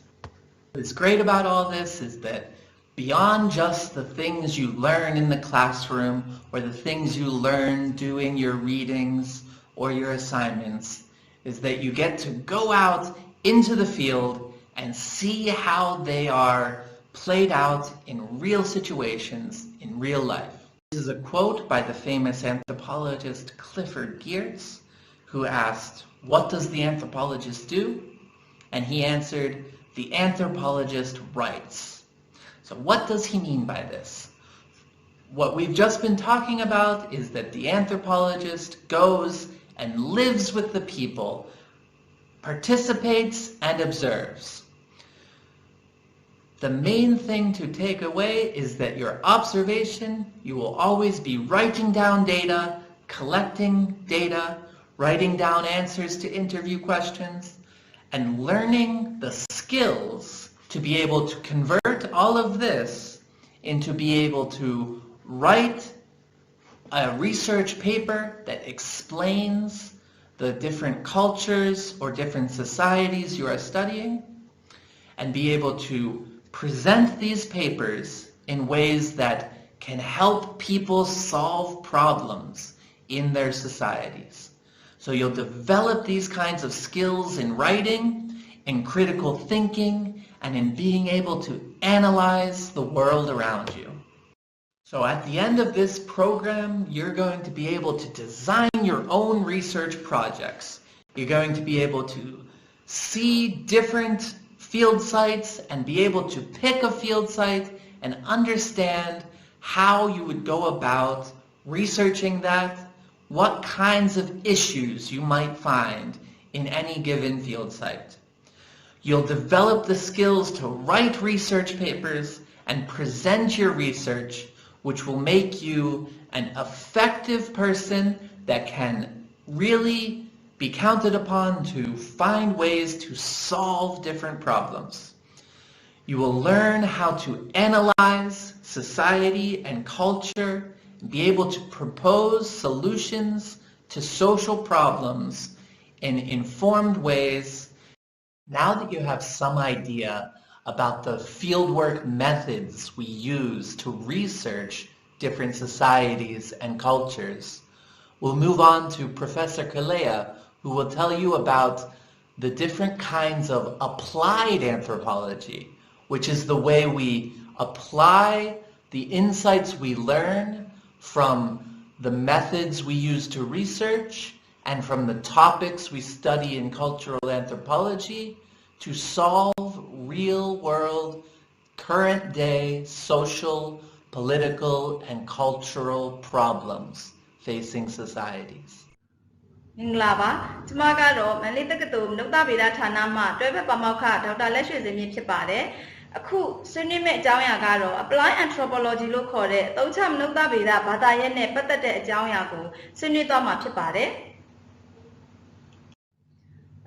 What's great about all this is that beyond just the things you learn in the classroom or the things you learn doing your readings or your assignments, is that you get to go out into the field and see how they are played out in real situations in real life. This is a quote by the famous anthropologist Clifford Geertz, who asked, "What does the anthropologist do?" And he answered, "The anthropologist writes." So what does he mean by this? What we've just been talking about is that the anthropologist goes and lives with the people, participates and observes. The main thing to take away is that your observation, you will always be writing down data, collecting data, writing down answers to interview questions, and learning the skills to be able to convert all of this into be able to write a research paper that explains the different cultures or different societies you are studying, and be able to present these papers in ways that can help people solve problems in their societies. So you'll develop these kinds of skills in writing, in critical thinking, and in being able to analyze the world around you. So at the end of this program, you're going to be able to design your own research projects. You're going to be able to see different field sites and be able to pick a field site and understand how you would go about researching that, what kinds of issues you might find in any given field site. You'll develop the skills to write research papers and present your research which will make you an effective person that can really be counted upon to find ways to solve different problems. You will learn how to analyze society and culture, and be able to propose solutions to social problems in informed ways. Now that you have some idea about the fieldwork methods we use to research different societies and cultures, we'll move on to Professor Kalea, who will tell you about the different kinds of applied anthropology, which is the way we apply the insights we learn from the methods we use to research and from the topics we study in cultural anthropology to solve real-world, current-day social, political, and cultural problems facing societies. မင်္ဂလာပါကျမကတော့မန္တလေးတက္ကသိုလ်နုတ္တဗေဒဌာနမှတွဲဖက်ပါမောက္ခဒေါက်တာလက်ရွှေစင်မြင့်ဖြစ်ပါတယ်အခုဆွေးနွေးမယ့်အကြောင်းအရာကတော့ Applied Anthropology လို့ခေါ်တဲ့အသုံးချမနုတ္တဗေဒဘာသာရပ်နဲ့ပတ်သက်တဲ့အကြောင်းအရာကိုဆွေးနွေးသွားမှာဖြစ်ပါတယ်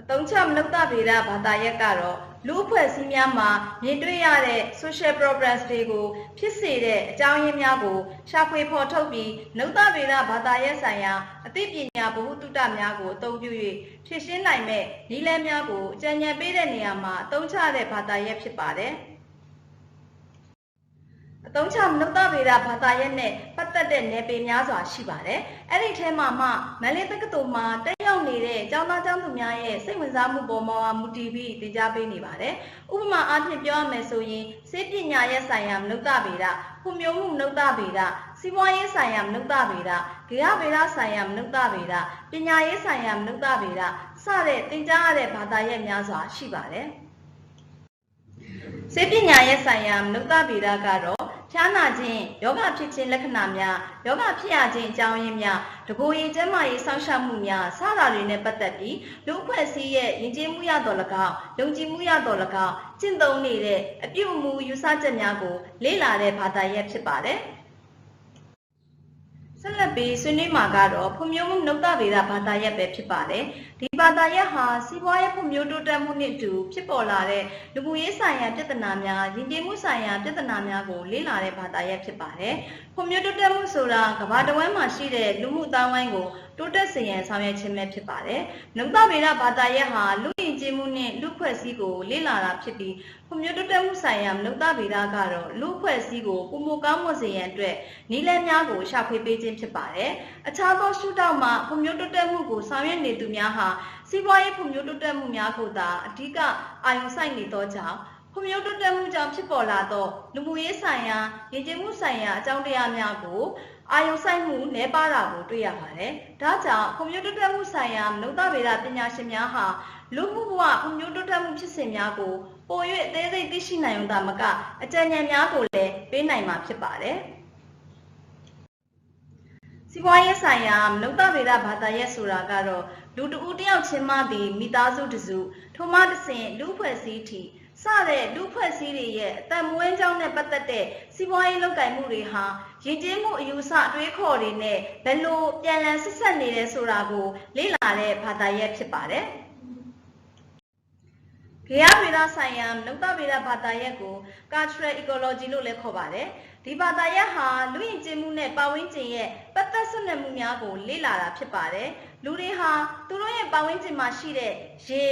အသုံးချမနုတ္တဗေဒဘာသာရပ်ကတော့လူအဖွဲ့အစည်းများမှာမြင်တွေ့ရတဲ့ social problems တွေကိုဖြစ်စေတဲ့အကြောင်းရင်းများကိုရှာဖွေဖော်ထုတ်ပြီးနုတ္တဗေဒဘာသာရပ်ဆိုင်ရာအသိပညာဗဟုသုတများကိုအသုံးပြု၍ဖြည့်ရှင်းနိုင်မဲ့နည်းလမ်းများကိုအကြံဉာဏ်ပေးတဲ့နေရာမှာအသုံးချတဲ့ဘာသာရပ်ဖြစ်ပါတယ်အသုံးချမနုတ္တဗေဒဘာသာရပ်နဲ့ပတ်သက်တဲ့နယ်ပယ်များစွာရှိပါတယ်။အဲ့ဒီထဲမှာမှမန္တလေးတက္ကသိုလ်မှာတက်ရောက်နေတဲ့ကျောင်းသားကျောင်းသူများရဲ့စိတ်ဝင်စားမှုပေါ်မှာမူတည်ပြီးသင်ကြားပေးနေပါတယ်။ဥပမာအားဖြင့်ပြောရမယ်ဆိုရင်စေပညာရပ်ဆိုင်ရာမနုတ္တဗေဒ၊ဖွံ့ဖြိုးမှုမနုတ္တဗေဒ၊စီးပွားရေးဆိုင်ရာမနုတ္တဗေဒ၊ဂေဟဗေဒဆိုင်ရာမနုတ္တဗေဒ၊ပညာရေးဆိုင်ရာမနုတ္တဗေဒစတဲ့သင်ကြားရတဲ့ဘာသာရပ်များစွာရှိပါတယ်။စေပညာရပ်ဆိုင်ရာမနုတ္တဗေဒကတော့ဖျားနာခြင်းယောဂဖြစ်ခြင်းလက္ခဏာများယောဂဖြစ်ရခြင်းအကြောင်းရင်းများတကိုယ်ရည်ကျန်းမာရေးစောင့်ရှောက်မှုများစတာတွေနဲ့ပတ်သက်ပြီးလူအဖွဲ့အစည်းရဲ့ယဉ်ကျေးမှုရတော်၎င်းယုံကြည်မှုရတော်၎င်းကျင့်သုံးနေတဲ့အပြုအမူယူဆချက်များကိုလေ့လာတဲ့ဘာသာရပ်ဖြစ်ပါတယ်ဆက်လက်ပြီးဆွေးနွေးမှာကတော့ဖွံ့ဖြိုးမှုနုတ္တဗေဒဘာသာရပ်ပဲဖြစ်ပါတယ်ဒီဘာသာရပ်ဟာစီးပွားရေးဖွံ့ဖြိုးတိုးတက်မှုနဲ့အတူဖြစ်ပေါ်လာတဲ့လူမှုရေးဆိုင်ရာပြဿနာများယဉ်ကျေးမှုဆိုင်ရာပြဿနာများကိုလေ့လာတဲ့ဘာသာရပ်ဖြစ်ပါတယ်ဖွံ့ဖြိုးတိုးတက်မှုဆိုတာကမ္ဘာတစ်ဝန်းမှာရှိတဲ့လူမှုအတိုင်းအဝိုင်းကိုတိုးတက်စေရန်ဆောင်ရွက်ခြင်းပဲဖြစ်ပါတယ်နုတ္တဗေဒဘာသာရပ်ဟာလူယဉ်ကျေးမှုနဲ့လူဖွဲ့စည်းကိုလေ့လာတာဖြစ်ပြီးဖွံ့ဖြိုးတိုးတက်မှုဆိုင်ရာနုတ္တဗေဒကတော့လူဖွဲ့စည်းကိုပုံမကောင်းမွန်စေရန်အတွက်နည်းလမ်းများကိုရှာဖွေပေးခြင်းဖြစ်ပါတယ်အခြားသောရှုထောင့်မှာဖွံ့ဖြိုးတိုးတက်မှုကိုဆောင်ရွက်နေသူများဟာစီးပွားရေးဖွံ့ဖြိုးတိုးတက်မှုများကိုသာအဓိကအာရုံစိုက်နေသောကြောင့်ဖွံ့ဖြိုးတိုးတက်မှုကြောင့်ဖြစ်ပေါ်လာသောလူမှုရေးဆိုင်ရာယဉ်ကျေးမှုဆိုင်ရာအကြောင်းတရားများကိုအာရုံစိုက်မှုနည်းပါးတာကိုတွေ့ရပါတယ်။ဒါကြောင့်ဖွံ့ဖြိုးတိုးတက်မှုဆိုင်ရာနုတ္တဗေဒပညာရှင်များဟာလူမှုဘဝဖွံ့ဖြိုးတိုးတက်မှုဖြစ်စဉ်များကိုပို၍အသေးစိတ်သိရှိနိုင်ုံသာမကအကြံဉာဏ်များကိုလည်းပေးနိုင်မှာဖြစ်ပါတယ်။စီးပွားရေးဆိုင်ရာနုတ္တဗေဒဘာသာရပ်ဆိုတာကတော့လူတဦးတယောက်ချင်းမှသည်မိသားစုတစုထိုမှတစ်ဆင့်လူဖွဲ့စည်းထိစတဲ့လူဖွဲ့စည်းတွေရဲ့အသက်မွေးကြောင်းနဲ့ပတ်သက်တဲ့စီးပွားရေးလုပ်ကိုင်မှုတွေဟာယဉ်ကျေးမှုအယူအဆအတွေးခေါ်တွေနဲ့ဘယ်လိုပြန်လည်ဆက်ဆက်နေလဲဆိုတာကိုလေ့လာတဲ့ဘာသာရပ်ဖြစ်ပါတယ်။ဂေဟဗေဒဆိုင်ရာနုတ္တဗေဒဘာသာရပ်ကို Cultural Ecology လို့လည်းခေါ်ပါတယ်။ဒီဘာသာရပ်ဟာလူယဉ်ကျေးမှုနဲ့ပတ်ဝန်းကျင်ရဲ့ပတ်သက်ဆက်နွယ်မှုများကိုလေ့လာတာဖြစ်ပါတယ်။လူတွေဟာသူတို့ရဲ့ပတ်ဝန်းကျင်မှာရှိတဲ့ရေ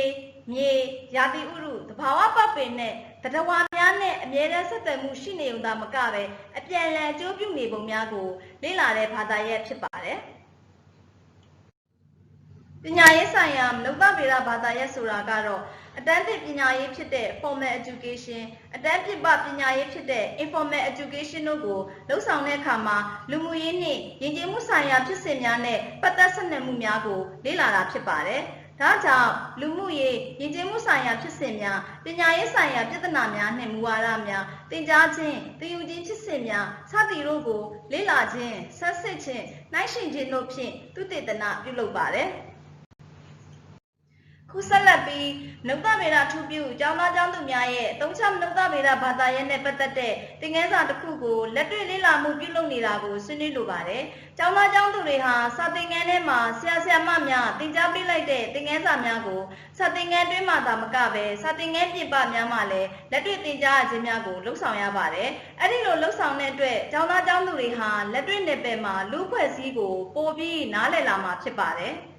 မြေရာသီဥတုသဘာဝပတ်ပင်နဲ့သတ္တဝါများနဲ့အမြဲတမ်းဆက်သွယ်မှုရှိနေုံသာမကပဲအပြန်အလှန်အကျိုးပြုနေပုံများကိုလေ့လာတဲ့ဘာသာရပ်ဖြစ်ပါတယ်။ပညာရေးဆိုင်ရာနုတ္တဗေဒဘာသာရပ်ဆိုတာကတော့အတန်းသစ်ပညာရေးဖြစ်တဲ့ formal education အတန်းပြပပညာရေးဖြစ်တဲ့ informal education တို့ကိုလှုပ်ဆောင်တဲ့အခါမှာလူမှုရေးနှင့်ယဉ်ကျေးမှုဆိုင်ရာဖြစ်စဉ်များနဲ့ပတ်သက်ဆက်နွယ်မှုများကိုလေ့လာတာဖြစ်ပါတယ်။ဒါကြောင့်လူမှုရေးယဉ်ကျေးမှုဆိုင်ရာဖြစ်စဉ်များပညာရေးဆိုင်ရာပြဿနာများနှင့်မူဝါဒများသင်ကြားခြင်းသင်ယူခြင်းဖြစ်စဉ်များစသည်တို့ကိုလေ့လာခြင်းဆက်စစ်ခြင်းနှိုင်းယှဉ်ခြင်းတို့ဖြင့်သုတေသနပြုလုပ်ပါတယ်။ခ ခုဆက်လက်ပြီးနုတ်သဗေဒထူးပြုကျောင်းသားကျောင်းသူများရဲ့အသုံးချနုတ်သဗေဒဘာသာရပ်နဲ့ပတ်သက်တဲ့သင်ခန်းစာတစ်ခုကိုလက်တွေ့လေ့လာမှုပြုလုပ်နေတာကိုဆွေးနွေးလိုပါတယ်။ကျောင်းသားကျောင်းသူတွေဟာစာသင်ခန်းထဲမှာဆရာဆရာမများသင်ကြားပေးလိုက်တဲ့သင်ခန်းစာများကိုစာသင်ခန်းတွင်းမှာသာမကပဲစာသင်ခန်းပြင်ပများမှာလည်းလက်တွေ့သင်ကြားခြင်းများကိုလှုပ်ဆောင်ရပါတယ်။အဲဒီလိုလှုပ်ဆောင်တဲ့အတွက်ကျောင်းသားကျောင်းသူတွေဟာလက်တွေ့နယ်ပယ်မှာလူ့ဖွဲ့စည်းကိုပိုပြီးနားလည်လာမှာဖြစ်ပါတယ်။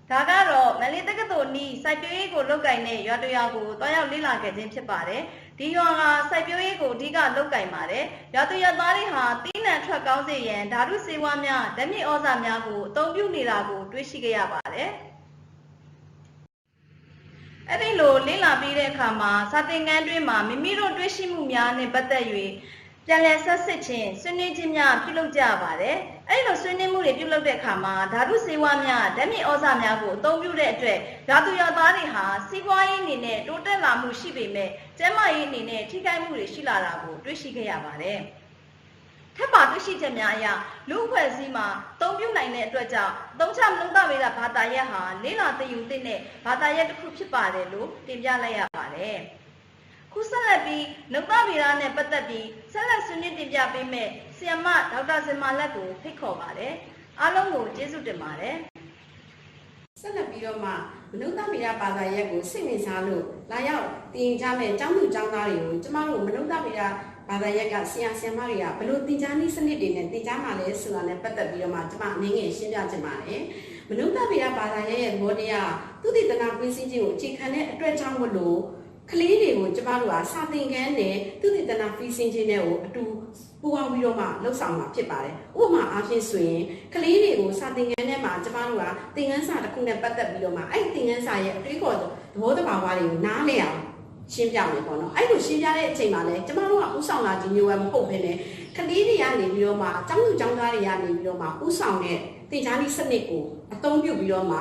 ဒါကတော့မလေးတက္ကသိုလ်နီးစိုက်ပျိုးရေးကိုလုပ်ကိုင်တဲ့ရွာတရွာကိုတွားရောက်လေ့လာခဲ့ခြင်းဖြစ်ပါတယ်။ဒီရွာကစိုက်ပျိုးရေးကိုအဓိကလုပ်ကိုင်ပါတယ်။ရွာသူရွာသားတွေဟာတီးနှံထွက်ကောင်းစေရန်ဓာတုဆေးဝါးများဓာတ်မြေဩဇာများကိုအသုံးပြုနေတာကိုတွေ့ရှိခဲ့ရပါတယ်။အဲဒီလိုလေ့လာပြီးတဲ့အခါမှာစာသင်ခန်းတွင်းမှာမိမိတို့တွေ့ရှိမှုများနဲ့ပတ်သက်၍ပြန်လည်ဆက်စစ်ခြင်းဆွေးနွေးခြင်းများပြုလုပ်ကြပါတယ်။အဲဒီလိုဆွေးနွေးမှုတွေပြုလုပ်တဲ့အခါမှာဓာတုဆေးဝါးများဓာတ်မြေဩဇာများကိုအသုံးပြုတဲ့အတွက်ရွာသူရွာသားတွေဟာစီးပွားရေးအနေနဲ့တိုးတက်လာမှုရှိပေမဲ့ကျန်းမာရေးအနေနဲ့ထိခိုက်မှုတွေရှိလာတာကိုတွေ့ရှိခဲ့ရပါတယ်။ထပ်ပါတွေ့ရှိချက်များအရလူ့အဖွဲ့အစည်းမှာအသုံးပြုနိုင်တဲ့အတွက်ကြောင့်အသုံးချမနုဿဗေဒဘာသာရပ်ဟာလေးလာသိယူသင့်တဲ့ဘာသာရပ်တစ်ခုဖြစ်ပါတယ်လို့တင်ပြလိုက်ရပါတယ်။ခုဆက်လက်ပြီးနုဿဗေဒနဲ့ပတ်သက်ပြီးဆက်လက်ဆွေးနွေးတင်ပြပေးမယ့်ဆရာမဒေါက်တာစင်မာလက်ကိုဖိတ်ခေါ်ပါတယ်။အားလုံးကိုကျေးဇူးတင်ပါတယ်။ဆက်လက်ပြီးတော့မှမနုဿဗေဒဘာသာရပ်ကိုစိတ်ဝင်စားလို့လာရောက်သင်ကြားမဲ့ကျောင်းသူကျောင်းသားတွေကိုကျမတို့မနုဿဗေဒဘာသာရပ်ကဆရာဆရာမတွေကဘယ်လိုသင်ကြားနည်းစနစ်တွေနဲ့သင်ကြားမှာလဲဆိုတာနဲ့ပတ်သက်ပြီးတော့မှကျမအနေငယ်ရှင်းပြချင်ပါတယ်။မနုဿဗေဒဘာသာရပ်ရဲ့သဘောတရားသူတည်တနာကွင်းစည်းခြင်းကိုအခြေခံတဲ့အတွက်ကြောင့်မလို့ကလေးတွေကိုကျမတို့ကစာသင်ခန်းနဲ့သူတည်တနာဖီးစင်းခြင်းတွေကိုအတူပူးပေါင်းပြီးတော့မှလှုပ်ဆောင်မှာဖြစ်ပါတယ်။ဥပမာအားဖြင့်ဆိုရင်ကလေးတွေကိုစာသင်ခန်းထဲမှာကျမတို့ကသင်ခန်းစာတစ်ခုနဲ့ပတ်သက်ပြီးတော့မှအဲ့ဒီသင်ခန်းစာရဲ့အတွေးခေါ်သဘောတဘာဝတွေကိုနားလည်အောင်ရှင်းပြမယ်ပေါ့နော်။အဲ့လိုရှင်းပြတဲ့အချိန်မှာလည်းကျမတို့ကဥဆောင်လာခြင်းမျိုးပဲမဟုတ်ဘဲနဲ့ကလေးတွေကနေပြီးတော့မှကျောင်းသူကျောင်းသားတွေကနေပြီးတော့မှဥဆောင်တဲ့သင်ကြားနည်းစနစ်ကိုအသုံးပြုပြီးတော့မ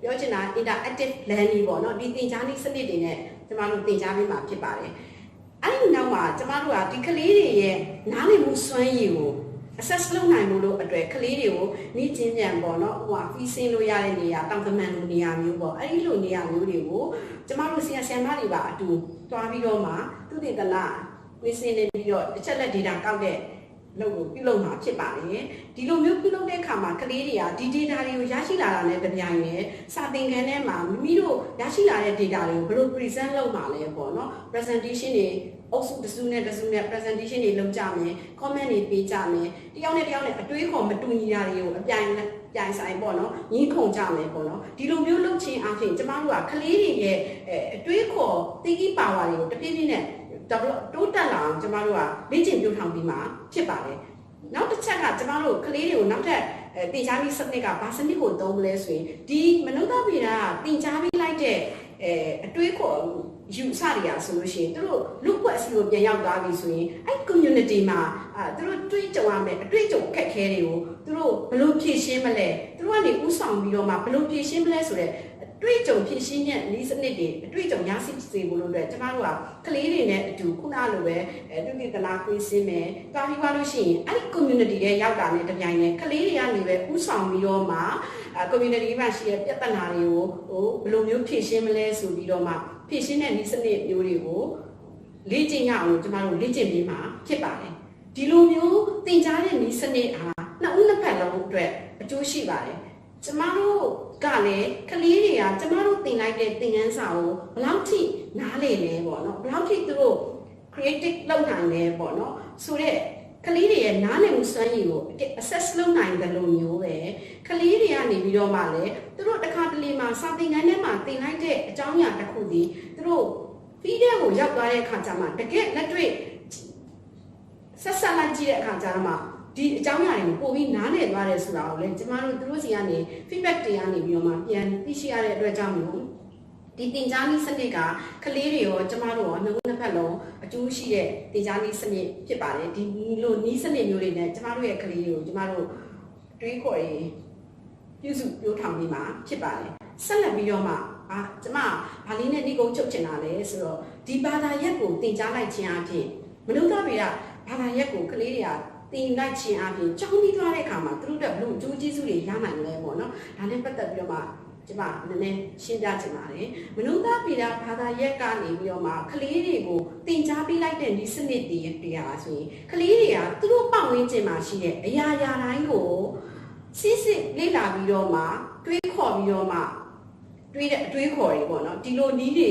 ှပြောချင်တာ interactive learning ပေါ့နော်ဒီသင်ကြားနည်းစနစ်တွေနဲ့ကျမတို့သင်ကြားပေးမှာဖြစ်ပါတယ်။အဲ့ဒီနောက်မှာကျမတို့ကဒီကလေးတွေရဲ့နားလည်မှုစွမ်းရည်ကို assess လုပ်နိုင်မှုလို့အတွက်ကလေးတွေကိုနှီးချင်းပြန်ပေါ့နော်ဟိုဖီးစင်းလို့ရတဲ့နေရာတောင်သမန်လိုနေရာမျိုးပေါ့အဲ့ဒီလိုနေရာမျိုးတွေကိုကျမတို့ဆရာဆရာမတွေပါအတူတွားပြီးတော့မှသူတည်တနာဝင်းစင်းနေပြီးတော့တစ်ချက်လက် data ကောက်တဲ့လုပ်ကိုပြုလုပ်မှာဖြစ်ပါတယ်ဒီလိုမျိုးပြုလုပ်တဲ့အခါမှာကလေးတွေကဒီ data တွေကိုရရှိလာတာနဲ့တပြိုင်နက်စာသင်ခန်းထဲမှာမိမိတို့ရရှိလာတဲ့ data တွေကိုဘယ်လို present လုပ်မှာလဲပေါ့နော် presentation တွေအုပ်စုတစုနဲ့ presentation တွေလုပ်ကြမယ် comment တွေပေးကြမယ်တယောက်နဲ့တယောက်နဲ့အတွေးခေါ်မတူညီတာတွေကိုအပြိုင်ဆိုင်ပေါ့နော်ညီးခုန်ကြမယ်ပေါ့နော်ဒီလိုမျိုးလုပ်ခြင်းအပြင်ကျမတို့ကကလေးတွေရဲ့အတွေးခေါ် thinking power တွေကိုတဖြည်းဖြည်းနဲ့တိုးတက်လာအောင်ကျမတို့ကလေ့ကျင့်ပြထောင်ပြီးမှဖြစ်ပါတယ်နောက်တစ်ချက်ကကျမတို့ကလေးတွေကိုနောက်ထပ်သင်ကြားနည်းစနစ်ကဘာစနစ်ကိုသုံးမလဲဆိုရင်ဒီမနုဿဗေဒကသင်ကြားပေးလိုက်တဲ့အတွေးခေါ်ယူဆတွေကဆိုလို့ရှိရင်သူတို့လူ့ဘဝအစီအကိုပြန်ရောက်သွားပြီဆိုရင်အဲ့ community မှာသူတို့တွေးကြုံရမယ်အတွေ့အကြုံအခက်အခဲတွေကိုသူတို့ဘယ်လိုဖြေရှင်းမလဲသူတို့ကနေဥဆောင်ပြီးတော့မှဘယ်လိုဖြေရှင်းမလဲဆိုတဲ့တွေ့ကြုံဖြစ်ရှင်းတဲ့နည်းစနစ်တွေအတွေ့အကြုံရရှိစေဖို့လို့အတွက်ကျမတို့ကကလေးတွေနဲ့အတူခုနလိုပဲသူတည်တနာကွင်းစင်းမယ်တွားပြီးသွားလို့ရှိရင်အဲ့ဒီ community ရဲ့ရောက်တာနဲ့တပြိုင်နက်ကလေးတွေကနေပဲဥဆောင်ပြီးတော့မှ community မှာရှိတဲ့ပြဿနာတွေကိုဘယ်လိုမျိုးဖြေရှင်းမလဲဆိုပြီးတော့မှဖြေရှင်းတဲ့နည်းစနစ်မျိုးတွေကိုလေ့ကျင့်ရအောင်ကျမတို့လေ့ကျင့်ပြီးမှဖြစ်ပါတယ်ဒီလိုမျိုးသင်ကြားတဲ့နည်းစနစ်ဟာနှစ်ဦးနှစ်ဖက်လုံးအတွက်အကျိုးရှိပါတယ်ကျမတို့ကလည်းကလေးတွေကကျမတို့သင်လိုက်တဲ့သင်ခန်းစာကိုဘယ်လောက်ထိနားလည်လဲပေါ့နော်ဘယ်လောက်ထိသူတို့ creative လုပ်နိုင်လဲပေါ့နော်ဆိုတော့ကလေးတွေရဲ့နားလည်မှုစွမ်းရည်ကို assess လုပ်နိုင်တယ်လို့မျိုးပဲကလေးတွေကနေပြီးတော့မှလည်းသူတို့တစ်ခါတလေမှာစာသင်ခန်းထဲမှာသင်လိုက်တဲ့အကြောင်းအရာတစ်ခုဒီသူတို့ video ကိုရောက်သွားတဲ့အခါကျမှတကယ်လက်တွေ့ဆက်ဆက်လိုက်ကြည့်တဲ့အခါကျတော့မှဒီအကြောင်းအရာတွေကိုပို့ပြီးနားလည်သွားတယ်ဆိုတာကိုလည်းကျမတို့သူတို့စီကနေ feedback တွေကနေပြီးတော့မှပြန်သိရှိရတဲ့အတွက်ကြောင့်မို့ဒီသင်ကြားနည်းစနစ်ကကလေးတွေရောကျမတို့ရောနှစ်ခုနှစ်ဖက်လုံးအကျိုးရှိတဲ့သင်ကြားနည်းစနစ်ဖြစ်ပါတယ်ဒီလိုနည်းစနစ်မျိုးတွေနဲ့ကျမတို့ရဲ့ကလေးတွေကိုကျမတို့တွေးခေါ်ရေးပြုစုပြောထောင်ပြီးမှဖြစ်ပါတယ်ဆက်လက်ပြီးတော့မှကျမဘာလေးနဲ့နှိကုံးချုပ်ချင်တာလဲဆိုတော့ဒီဘာသာရပ်ကိုသင်ကြားလိုက်ခြင်းအပြင်မနုဿဗေဒဘာသာရပ်ကိုကလေးတွေကသင်လိုက်ခြင်းအပြင်ကျောင်းပြီးသွားတဲ့အခါမှာသူတို့ကဘလို့အကျိုးကျေးဇူးတွေရနိုင်လဲပေါ့နော်ဒါနဲ့ပတ်သက်ပြီးတော့မှ ကျမနည်းနည်းရှင်းပြချင်ပါတယ်မနုဿဗေဒဘာသာရပ်ကနေပြီးတော့မှကလေးတွေကိုသင်ကြားပေးလိုက်တဲ့ဒီစနစ်တရားဆိုရင်ကလေးတွေကသူတို့ပတ်ဝန်းကျင်မှာရှိတဲ့အရာရာတိုင်းကိုစစ်လေ့လာပြီးတော့မှတွေးခေါ်ပြီးတော့မှတွေးတဲ့အတွေးခေါ်တွေပေါ့နော်ဒီလိုနည်းတွေ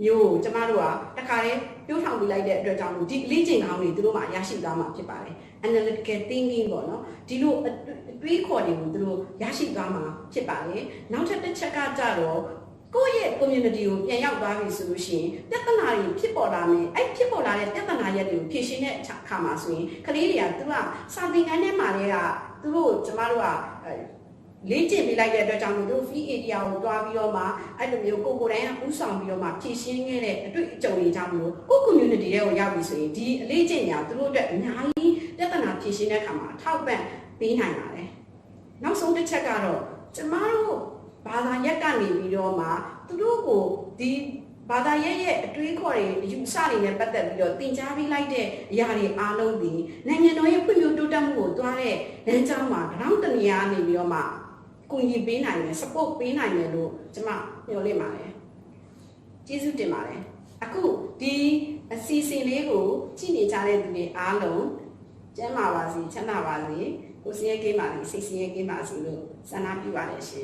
မျိုးကျမတို့ကတခါတည်းပြောထောင်ပြလိုက်တဲ့အတွက်ကြောင့်ဒီအလေးချိန်ကောင်းတွေသူတို့မှရရှိသွားမှာဖြစ်ပါတယ် analytical thinking ပေါ့နော်ဒီလိုတွေးခေါ်တွေကိုသူတို့ရရှိသွားမှာဖြစ်ပါတယ်နောက်ထပ်တစ်ချက်ကကြတော့ကိုယ့်ရဲ့ community ကိုပြန်ရောက်သွားပြီဆိုလို့ရှိရင်ပြဿနာတွေဖြစ်ပေါ်လာမယ်အဲ့ဖြစ်ပေါ်လာတဲ့ပြဿနာရက်တွေကိုဖြေရှင်းတဲ့အခါမှာဆိုရင်ကလေးတွေကသူကစာသင်ခန်းထဲမှာလည်းသူတို့ကျမတို့ကလေ့ကျင့်ပေးလိုက်တဲ့အတွက်ကြောင့်မို့လို့ free area ကိုတွားပြီးတော့မှအဲ့လိုမျိုးကိုယ်တိုင်ကဥဆောင်ပြီးတော့မှဖြည့်ရှင်းခဲ့တဲ့အတွေ့အကြုံတွေကြောင့်မို့လို့ကိုယ့် community တွေကိုရောက်ပြီဆိုရင်ဒီအလေးကျင့်ညာသူတို့အတွက်အများကြီးပြဿနာဖြည့်ရှင်းတဲ့အခါမှာအထောက်ပံ့ပေးနိုင်ပါတယ်နောက်ဆုံးတစ်ချက်ကတော့ကျမတို့ဘာသာရပ်ကနေပြီးတော့မှသူတို့ကိုဒီဘာသာရပ်ရဲ့အတွေးခေါ်တွေအယူအဆတွေနဲ့ပတ်သက်ပြီးတော့သင်ကြားပေးလိုက်တဲ့အရာတွေအားလုံးဒီနိုင်ငံတော်ရဲ့ဖွံ့ဖြိုးတိုးတက်မှုကိုတွားတဲ့လမ်းကြောင်းမှာတောင်းတနေရနေပြီးတော့မှကူညီပေးနိုင်တယ် support ပေးနိုင်တယ်လို့ကျွန်မမျှော်လင့်ပါတယ်ကျေးဇူးတင်ပါတယ်အခုဒီအစီအစဉ်လေးကိုကြည့်နေကြတဲ့သူတွေအားလုံးကျန်းမာပါစေချမ်းသာပါစေကိုယ်စင်းရဲကင်းပါစေစိတ်စင်းရဲကင်းပါစေလို့ဆန္ဒပြုပါတယ်ရှင်